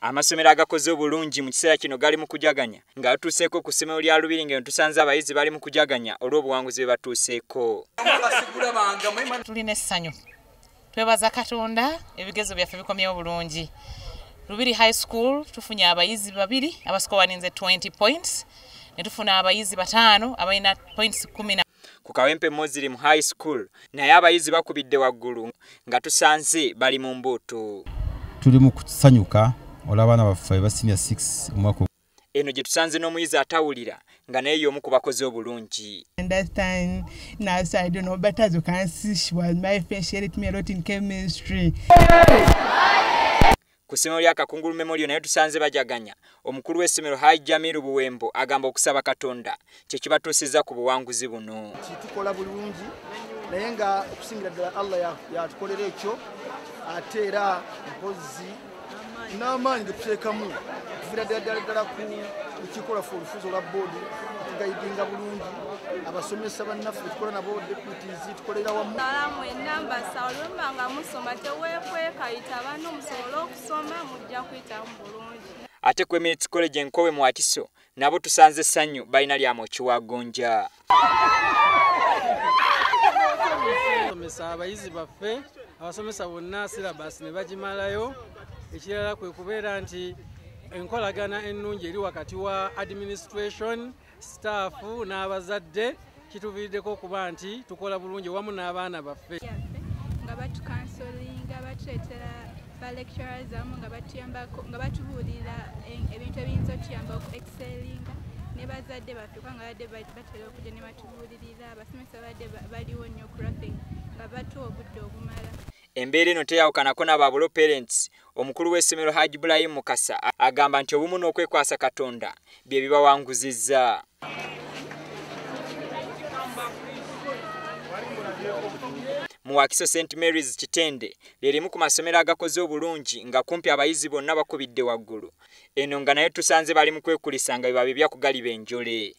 Amasomero agakoze obulungi mu kiseera kino gali mu kujaganya nga batuuseeko ku ssomero lya Lubiri ngeno tusanze abayiizi bali mu kujaganya olw'obuwanguzi bwe batuuseeko. Tulina essanyu. Twebaza Katonda ebigezo byaffe bikomyewo bulungi. Lubiri High School tufunye abayiizi babiri abaskowaninze 20 points ne tufuna abayiizi bataano abalina points 10. Ku Kawempe Muslim High School naye abayiizi bakubidde waggulu nga tusanze bali mu mbuutu. Tuli mu kusanyuka olabana baffe ba siniya 6 omwaka. Eno gye tusanze n'omuyizi atawulira nga naye y'omu ku bakoze obulungi. Understand now, so I don't know, but as you can see, she was my friend. She helped me a lot in chemistry. Ku ssomero lya Kakungulu Memorial naye tusanze bajaganya. Omukulu w'essomero Haji Jamiru Buwembo agamba okusaba Katonda kye kibatuusizza ku buwanguzi buno. Tukola bulungi naye nga okusingira ddala Allah yatukolera ekyo ate era mpozi n'amaanyi getuteekamu tuvira ddala ku kikola ffe olufuzo lwa boodi tugayidinga bulungi abasomesa bannaffe tukola nabo deputies tukolera wamu. Salamu enamba salumba nga musoma teweekwekayita bano musobola okusoma mujja kuyita mu bulungi. Ate ku Emirates College Enkowe mu Wakiso nabo tusanze essanyu balina lyamu kiwagonja. Abasomesa abayizi baffe abasomesa bonna silabasi ne bagimalayo. Ekirala kwe kubeera nti enkolagana ennungi eri wakati wa administration staff n'abazadde kituviiriddeko okuba nti tukola bulungi wamu n'abaana baffe. Nga batukansolinga batuleetera ba lecturers amu nga batuyambako nga batubuulira ebintu ebiyinza otuyamba oku excellinga ne bazadde baffe kubanga badde batera okujja ne batubuulirira abasomesa badde baliwo nnyo kurafing nga batuwa obudde obumala. Embeera eno teyawukanako n'ababulo parents. Omukulu w'essomero Haji Ibrahim Mukasa agamba nti obumu n'okwekwasa Katonda bye bibawanguzizza. Mu Wakiso St. Mary's Kitende lyerimu ku masomero agakoze obulungi nga kumpi abayizi bonna bakubidde waggulu. Eno nga naye tusanze bali mu kwekulisa nga bye babibya kugaliba enjole.